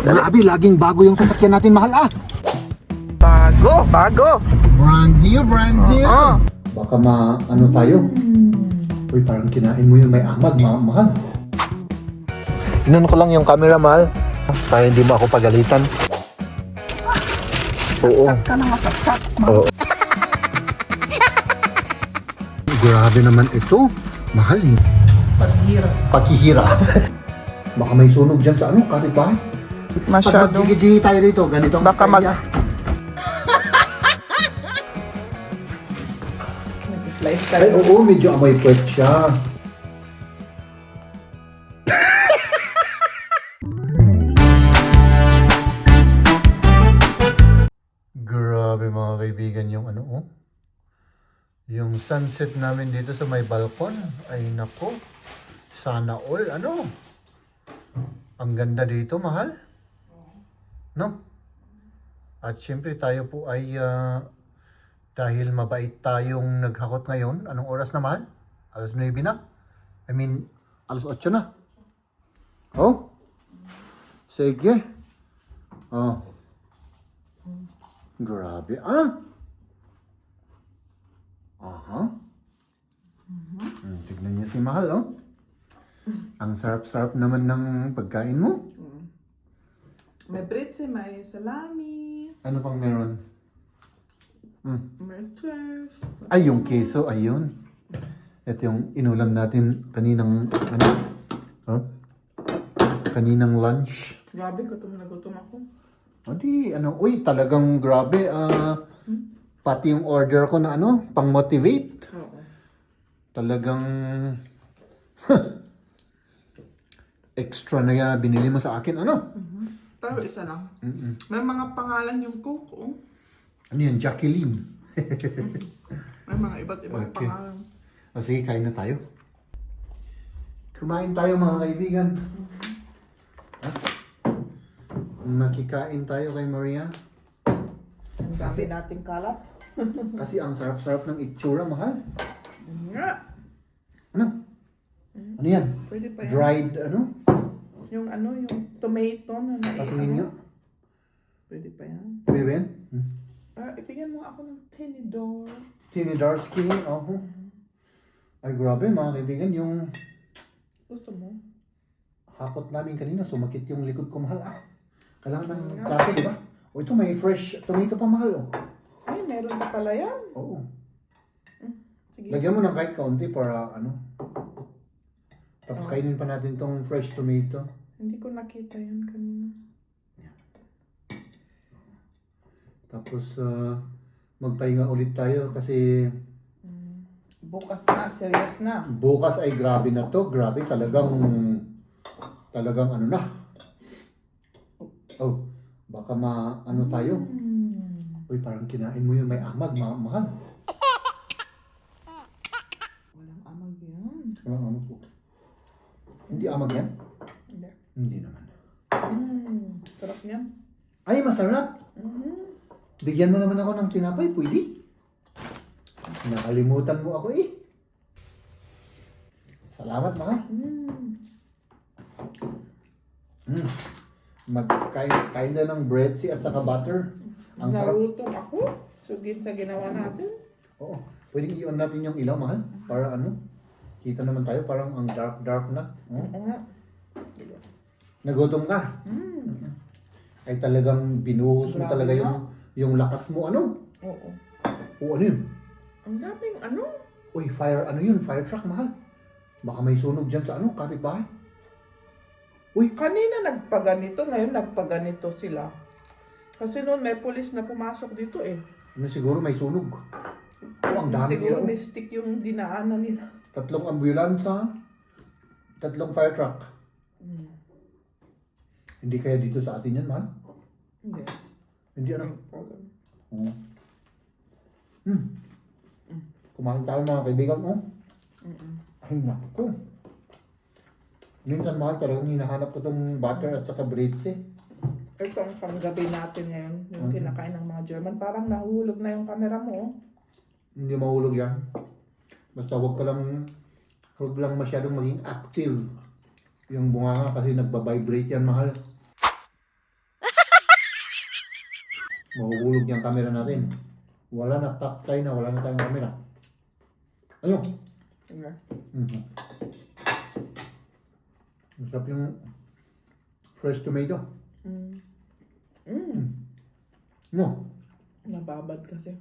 Grabe, laging bago yung sasakyan natin, mahal ah. Bago. Brand new. Oo. Baka ano tayo? Uy, parang kinain mo yun, may amag, mahal. Inan ko lang yung camera, mahal. Para hindi mo ako pagalitan. Oo. Saksak ka na masaksak. Oo. Grabe naman ito. Mahal eh. Paghihirap. Baka may sunog dyan sa kapitbahay. Pag Masyado. mag-jigi tayo dito, ganito ang Baka style mag- niya. Slice Ay, oo, medyo amoy puwet siya. Grabe mga kaibigan yung yung sunset namin dito sa may balkon. Ay nako, sana all ang ganda dito, mahal. No? At syempre tayo po ay dahil mabait tayong naghakot ngayon. Anong oras na, mahal? Alas 9 na? Alas 8 na. Oh? Sige. Oh. Grabe. Aha. Tignan niyo si mahal, oh. Ang sarap-sarap naman ng pagkain mo. May britse, may salami, Ano pang meron? merchers. Ay, yung keso, ayun. Ito yung inulam natin kaninang, kaninang lunch. Grabe, gutom na gutom ako. Uy, talagang grabe, pati yung order ko na pang-motivate. Oo. Talagang, extra na binili mo sa akin, Pero isa lang. May mga pangalan yung coke, oh. Ano yan, Jacqueline? May mga iba't ibang Okay. pangalan. Sige, kain na tayo. Kumain tayo mga kaibigan. Makikain tayo kay Maria. Ang dami nating kalat. Kasi ang sarap-sarap ng itsura, mahal. Nga. Ano yan? Pwede pa yan. Dried, Yung tomato na Patingin nyo. Pwede pa yan. Pwede ba yan? Ibigyan mo ako ng tinidor. Tinidarsky, Ay, grabe mga kaibigan, yung Gusto mo? hakot namin kanina, sumakit yung likod ko, mahal. Kailangan ng kape, di ba? O ito, may fresh tomato pa, mahal, Ay, meron na pala yan. Oo. Sige. Lagyan mo ng kahit kaunti para Tapos kainin pa natin tong fresh tomato. Hindi ko nakita yan kanina. Tapos magpahinga ulit tayo kasi Bukas na, serious na. bukas ay grabe na to. Grabe talagang na. Oh, baka tayo. Uy, parang kinain mo yun, may amag, mahal. Walang amag yan. Walang amag po. Hindi amag yan? Hindi. Hindi naman. Sarap niyan. Ay, masarap. Bigyan mo naman ako ng tinapay, pwede? Nakalimutan mo ako Salamat, mahal. Magkain na ng breadsy at saka butter. Ang sarap. Naruto ako. Sugid sa ginawa natin. Oo. Pwedeng i-on natin yung ilaw, mahal. Para kita naman tayo. Parang ang dark na. Oo nga. Nagutom ka. Ay talagang binuhos mo Grabe talaga nga. yung lakas mo. Oo. O ano yun? Ang daming Uy, fire truck, mahal. Baka may sunog dyan sa kapitbahay. Uy, Kanina nagpaganito, ngayon nagpaganito sila. Kasi noon may pulis na pumasok dito eh. siguro may sunog. Ang dami Siguro nila. mystic yung dinaanan nila. 3 ambulansya, 3 fire truck. Hindi kaya dito sa atin yan, mahal? Hindi. Hindi Kumain tayo mga kaibigan, Ay, naku. Minsan, mahal, talagang hinahanap ko itong butter at saka breadsy. Ito ang panggabi natin ngayon, yung kinakain ng mga German. Parang nahuhulog na yung camera mo. Hindi mahulog yan. Basta huwag lang masyadong maging active. Yung bunganga kasi nagbabibrate yan, mahal. Mahuhulog yung camera natin. Wala na taktay na, wala na tayong camera. Ano? Okay. Mhm. Masarap yung fresh tomato. No? Nababad kasi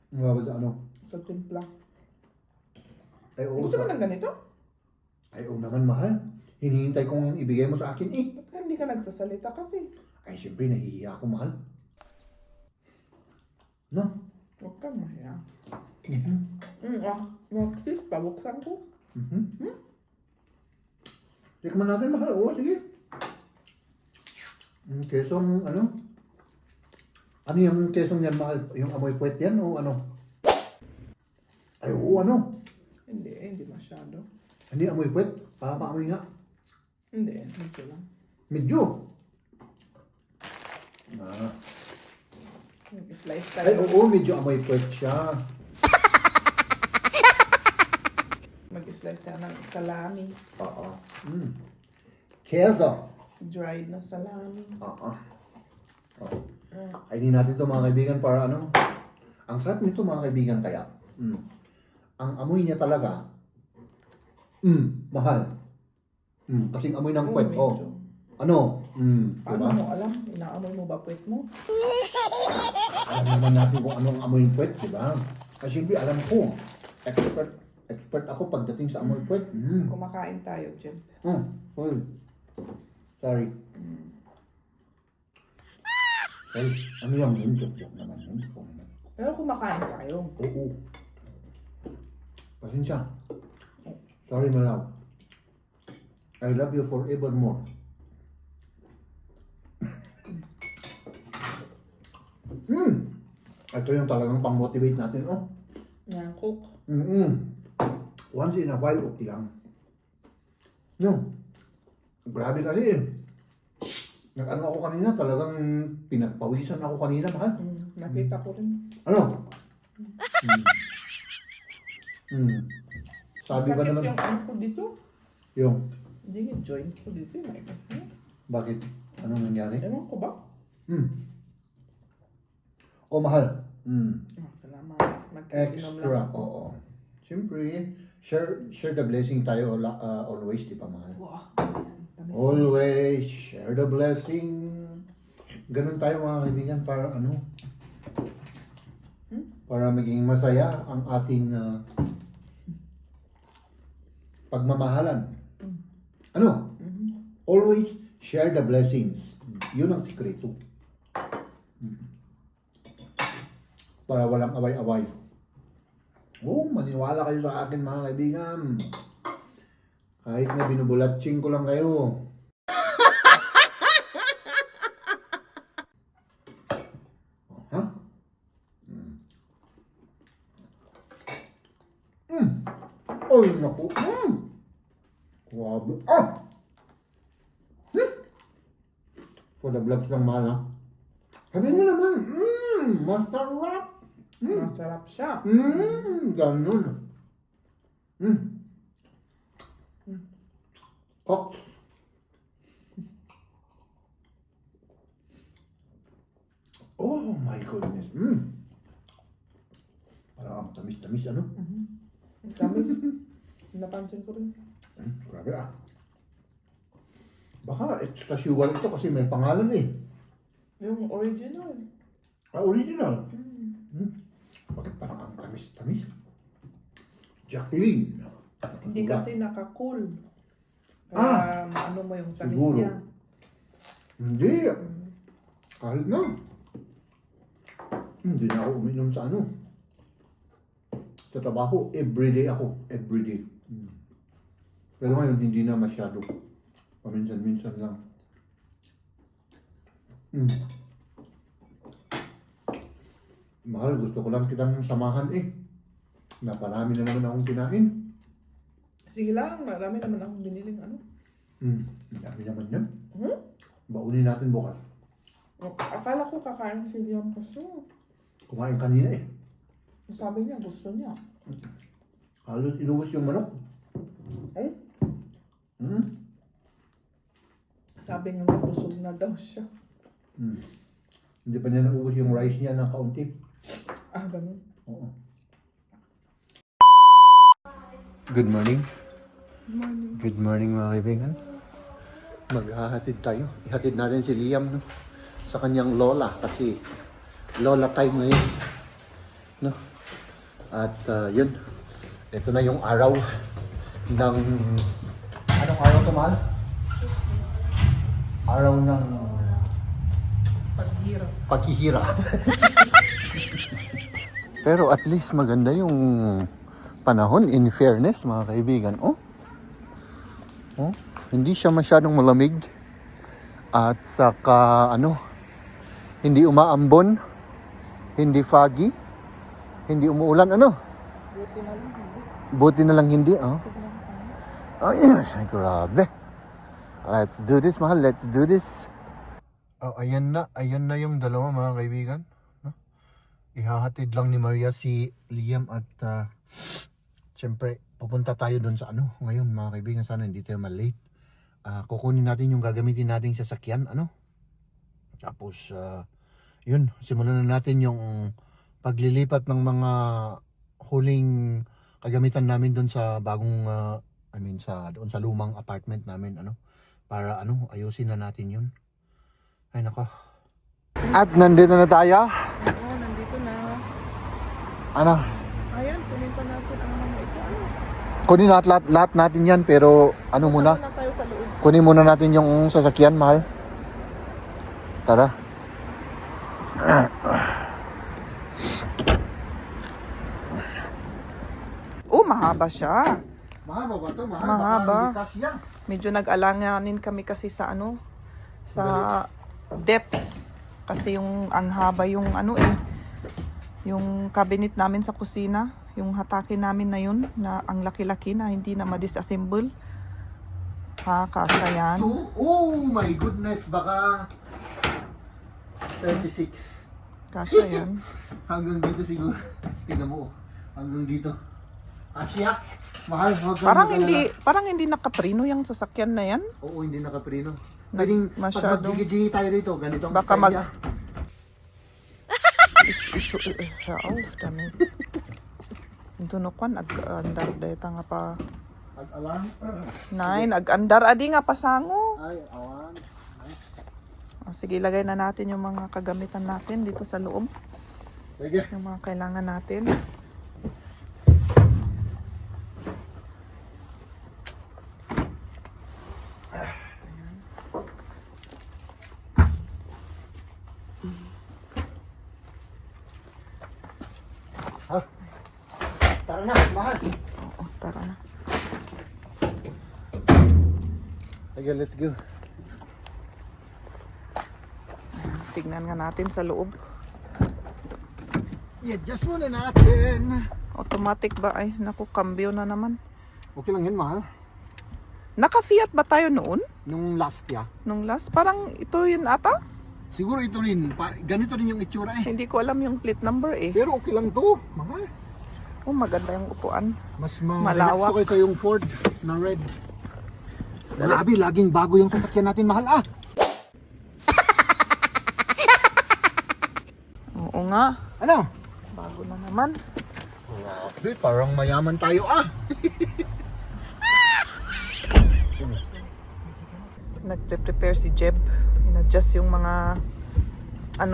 Mababad ano? sa timpla. Ay oo, Gusto mo ng ganito? ay oo naman mahal. Hinihintay kong ibigay mo sa akin eh. Ba't ka hindi ka nagsasalita kasi? Ay siyempre nahihiya ako mahal. No? Huwag kang mahiya. Mhm. Sis, pabuksan ko. Mhm. Tikman natin mahal. Oo, sige. Kesong ano? Ano yung kesong yan mahal? Yung amoy puwet yan o ano? Ay oo ano? Hindi masyado. Hindi amoy puwet. Papaamoy nga. Hindi, dito lang. Medyo. Ah. Mag-slice Ay tayo. oo, medyo amoy puwet siya. Mag-slice tayo ng salami. Oo. Keso. Dried na salami. Oo. Kainin natin ito mga kaibigan para ano. Ang sarap nito mga kaibigan kaya. Ang amoy niya talaga. Mahal. Kasing amoy ng puwet. medyo. Oh. Ano? Paano Diba? mo alam? Inaamoy mo ba puwet mo? Alam naman natin kung anong amoy ng puwet, diba? Kasi siyempre alam ko. Expert ako pagdating sa amoy puwet. Kumakain tayo, Jem. Sorry. Sorry. Ay, ano lang yun? Joke naman yun. Pero kumakain tayo. Oo. Pasensya. Sorry, my love. I love you forevermore. Ito yung talagang pang-motivate natin, oh. Yan, cook. Once in a while, okay lang. No. Grabe kasi eh. Nag-ano ako kanina, talagang pinagpawisan ako kanina, mahal. Nakita ko rin. Ano? Sabi ba Sakit naman, yung ano ko dito. yung, Hindi yung joint ko dito. bakit? Anong nangyari? Ewan ko ba? Oh, mahal. Salamat. Mag-inom Extra. lang ako. Oo. Siyempre, share the blessing tayo always, di ba, mahal? Wow. Tamis. Always share the blessing. Ganun tayo mga kaibigan para ano? Para maging masaya ang ating pagmamahalan. Ano? Always share the blessings. Yun ang sikreto. Para walang away-away. Oh, maniwala kayo sa akin mga kaibigan. Kahit na binubulatsing ko lang kayo. Ha? Ay, naku. Grabe. For the vlogs lang mahal ha. Sabi nga naman, masarap. Masarap siya. Ganun. Cox. Oh my goodness. Parang ang tamis-tamis ano? Ang tamis. Napansin ko rin. Grabe ah. Baka extra sugar ito kasi may pangalan eh. Yung original. Original. Bakit parang ang tamis-tamis? Jacqueline. Hindi kasi naka-cool. Kaya ano mo yung tamis Siguro. niya. Hindi. Kahit na. Hindi na ako uminom sa ano. Sa trabaho, everyday ako. Everyday. Pero ngayon, hindi na masyado. Paminsan-minsan lang. Mahal, gusto ko lang kitang samahan eh. Naparami na naman akong kinain. Sige lang, marami naman akong biniling ano. Ang dami naman yan. Baunin natin bukas. Akala ko kakain si Liam kasi. Kumain kanina eh. Sabi niya, gusto niya. Halos inuwas yung manok. Sabi niya, nabusog na daw siya. Hindi pa niya naubos yung rice niya na kaunti. Ganun. Oo. Good morning. Good morning mga kaibigan. Maghahatid tayo. Ihatid natin si Liam no, sa kanyang lola kasi lola time ngayon. No? At yun. Ito na yung araw ng... Anong araw to, mahal? Araw ng... Paghihirap. Pero at least maganda yung panahon in fairness mga kaibigan. Oh, hindi siya masyadong malamig. At saka hindi umaambon, hindi foggy, hindi umuulan Buti na lang hindi. Ay, grabe. Let's do this, mahal. Let's do this. Oh, ayan na yung dalawa mga kaibigan. No? Ihahatid lang ni Maria si Liam at siyempre pupunta tayo doon sa ngayon mga kaibigan. Sana hindi tayo malate. Kukunin natin yung gagamitin nating sasakyan. Tapos yun, simulan na natin yung paglilipat ng mga huling kagamitan namin doon sa bagong doon sa lumang apartment namin para ayusin na natin yun. Ay nako. At nandito na tayo. Oo, nandito na. Ayan, kunin pa natin ang mga ito. Kunin lahat natin yan pero muna? Na tayo sa loob. Kunin muna natin yung sasakyan, mahal. Tara. Mahaba siya. Mahaba ba ito? Mahaba. Baka hindi kasya. Medyo nag-alanganin kami kasi sa sa depth. Kasi ang haba yung yung cabinet namin sa kusina. Yung hatakin namin na yun, na ang laki-laki na hindi na ma-disassemble. Kasya yan. Oh my goodness, baka 36. Kasya yan. Hanggang dito siguro. Tingnan mo. Hanggang dito. Kasya. Mahal, huwag kang Parang mag-alala. hindi nakaprino yung sasakyan na yan. Oo, hindi nakaprino. Pwedeng pag masyadong- mag-gigi tayo rito, ganito ang Baka style niya. Dami. Ito no kwan, ag-andar dahil nga pa. Ag-alarm. 9, ag-andar, adi nga pasango. Ay, awan. Sige, lagay na natin yung mga kagamitan natin dito sa loob. Sige. Yung mga kailangan natin. Tara na, mahal. Oo, tara na. Sige, let's go. Tignan nga natin sa loob. I-adjust muna natin. Automatic ba? Ay, naku, cambio na naman. Okay lang yun, mahal. Naka-Fiat ba tayo noon? Nung last ya. Nung last? Parang ito yun ata? Siguro ito rin. Ganito rin yung itsura eh. Hindi ko alam yung plate number eh. Pero okay lang to, mahal. Oh, maganda yung upuan. Mas Malawak. relax to kaysa yung Ford na red. Grabe, laging bago yung sasakyan natin, mahal Oo nga. Ano? Bago na naman. Grabe, parang mayaman tayo Nagpe-prepare si Jeb. In-adjust yung mga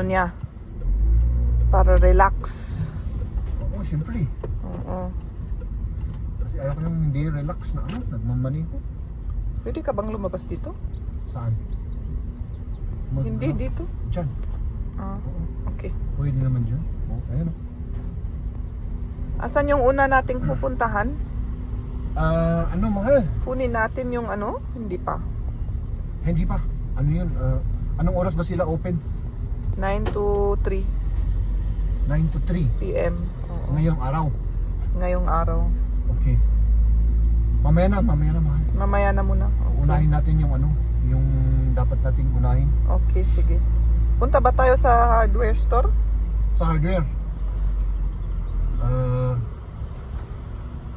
niya para relax. Oo, siyempre. Oo. Kasi ayaw ko yung hindi relax na nagmamaniho. Pwede ka bang lumabas dito? Saan? Hindi dito. Diyan. Okay. Pwede naman dyan. Ayun o. Asan yung una nating pupuntahan? Mahal? Kunin natin yung Hindi pa. Hindi pa. Ano yun? Anong oras ba sila open? 9 to 3 9 to 3. p.m. Oo. Ngayong araw. Ngayong araw. Okay. Mamaya na, mahal. Mamaya na muna. Okay. Unahin natin yung dapat nating unahin. Okay, sige. Punta ba tayo sa hardware store? Sa hardware.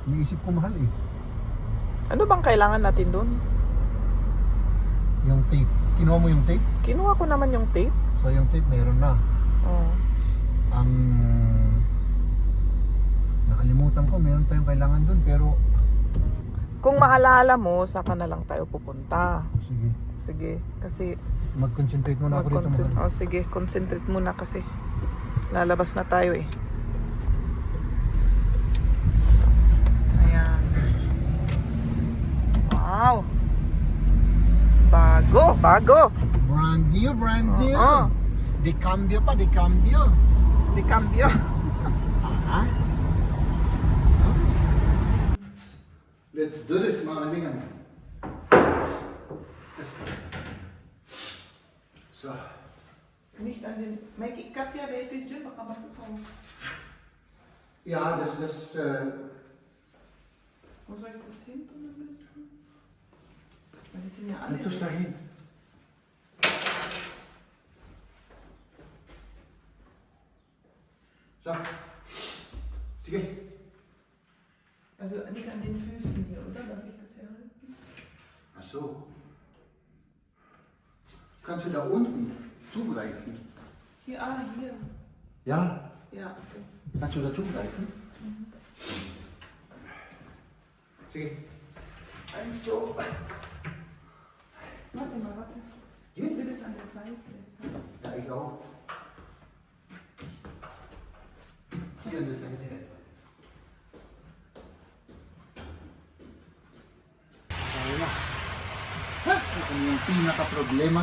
Naisip ko, mahal Ano bang kailangan natin doon? Yung tape. Kinuha mo yung tape? Kinuha ko naman yung tape. So yung tape meron na. Oh. Ang nakalimutan ko, meron tayong kailangan dun pero Kung maalala mo, saka na lang tayo pupunta. sige, Sige, kasi mag-concentrate muna ako dito. Mahal. Oh, sige, concentrate muna kasi lalabas na tayo eh. Ayan. Wow. Bago. Brand new. Oo. De cambio pa, de cambio. Di cambio. Ha? Let's do this, mga kaibigan. So, Nicht an den... May ikat ya dito dyan, baka matukaw. ja, das Wo soll ich das hin tun am besten? Weil die sind ja alle... ito dahin. So, sige. Also nicht an den Füßen hier, oder? Darf ich das hier halten? Ach so. Kannst du da unten zugreifen? Hier, hier. Ja, Ja, okay. kannst du da zugreifen? Sige. Also... Warte mal, warte. Jetzt? Sie das an der Seite. Ja, ich auch. Hier an der Seite. Ayun na. Ito yung pinaka-problema.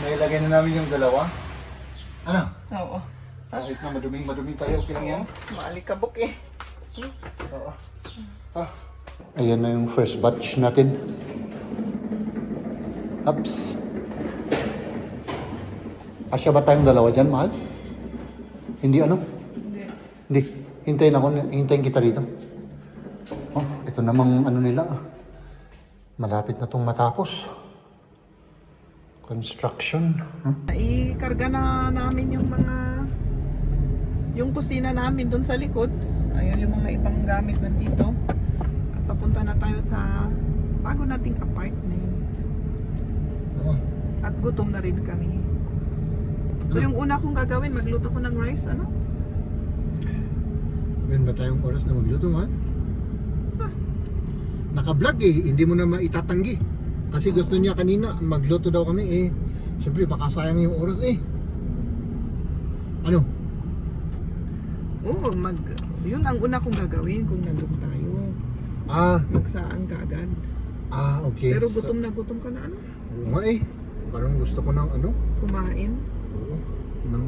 Nailagay na namin yung dalawa. Ano? Oo. Kahit na madumi tayo, okay lang yan? Maalikabok eh. Oo. Ayan na yung first batch natin. Ups. Asya ba tayong dalawa dyan, mahal? Hindi ano? Hindi. Hintayin kita rito. Oh, ito namang ano nila. Malapit na itong matapos. Construction. Ikarga na namin yung mga... Yung kusina namin dun sa likod. Ayan yung mga ibang gamit nandito. At papunta na tayo sa bago nating apartment. Oh. At gutom na rin kami. So yung una kong gagawin, magluto ko ng rice, ano? Meron ba tayong oras na magluto, mahal? Naka-vlog eh, hindi mo na maitatanggi. Kasi gusto niya kanina, magluto daw kami eh. Siyempre, baka sayang yung oras eh. Ano? Oo, yun ang una kong gagawin kung nandun tayo. Magsaan ka agad. Okay. Pero gutom na gutom ka na, ano? Oo nga eh. Parang gusto ko ng ano? Kumain. Oo. Ng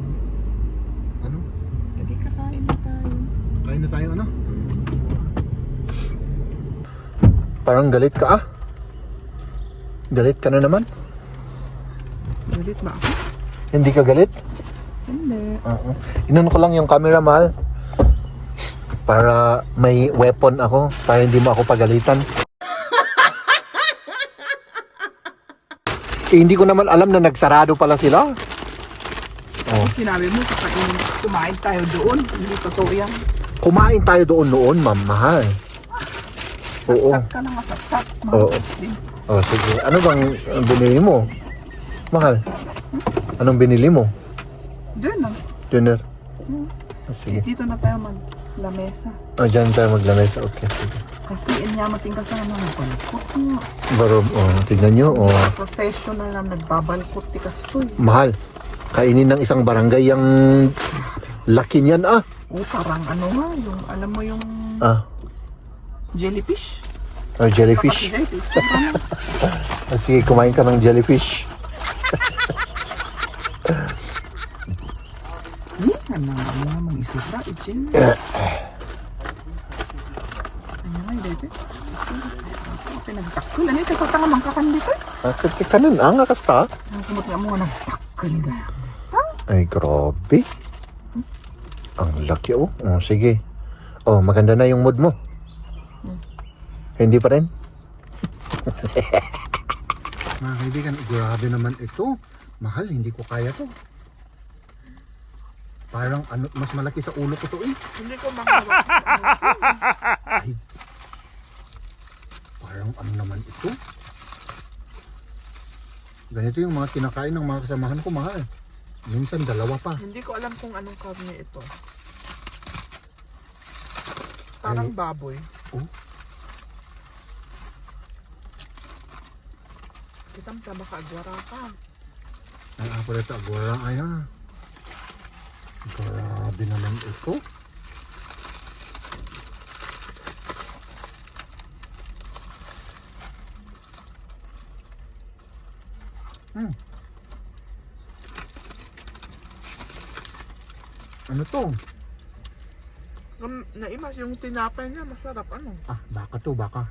ano? Hindi kakain na tayo. Kain na tayo ano? Parang galit ka ah. Galit ka na naman? Galit ba ako? Hindi ka galit? Hindi. Inano ko lang yung camera, mahal. Para may weapon ako. Para hindi mo ako pagalitan. Hindi ko naman alam na nagsarado pala sila. Sinabi mo, kumain tayo doon. Hindi totoo yan. Kumain tayo doon noon, ma'am, mahal. Oo. Saksak ka na masaksak. Oo. Sige. Ano bang binili mo? Mahal. Anong binili mo? Doon na. Dinner. Sige. Dito na tayo maglamesa. Dyan tayo maglamesa. Okay, sige. Kasi inyamating ka sana ng balkot mo. Baro, tignan nyo. Professional na nagbabalkot ti kastoy. Mahal. Kainin ng isang barangay yung laki niyan ah. Parang ano nga, yung alam mo yung jellyfish. Jellyfish. Sige, kumain ka ng jellyfish. Ano nga mag-isisra, itchin. Ano nga, dito? Pinagtakol. Ano yung kasata nga mangkakan dito? Kanan nga kasta. Ang kumot nga mo nga nagtakol ka. Ay, grabe. Ang laki oh. Sige. Maganda na yung mood mo. Hindi pa rin? Mga kaibigan, grabe naman ito. Mahal, hindi ko kaya to. Parang mas malaki sa ulo ko to eh. Hindi ko makagawa. Ay, parang naman ito. Ganito yung mga kinakain ng mga kasamahan ko, mahal. Minsan dalawa pa. Hindi ko alam kung anong karne ito. Parang Ay. baboy. Oh. Kitang baka agwara ka. Ay, ako rin agwara ay ha. Grabe naman ito. Hmm. Ano to? Naimas yung tinapay niya, masarap. Ano? Ah, baka to, baka.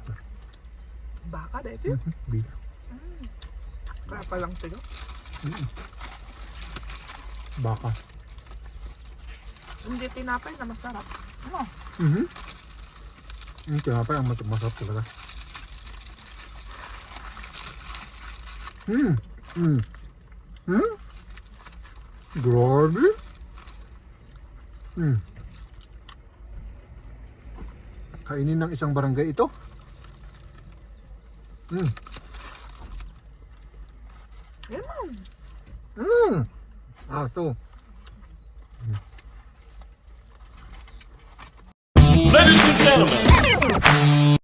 Baka dito yun. Bila. Kaya palang tigo. Baka. Hindi tinapay na masarap. Ano? Yung tinapay ang masarap talaga. Grabe. Kainin ng isang barangay ito. Yan. Ah, ito. Ladies and gentlemen,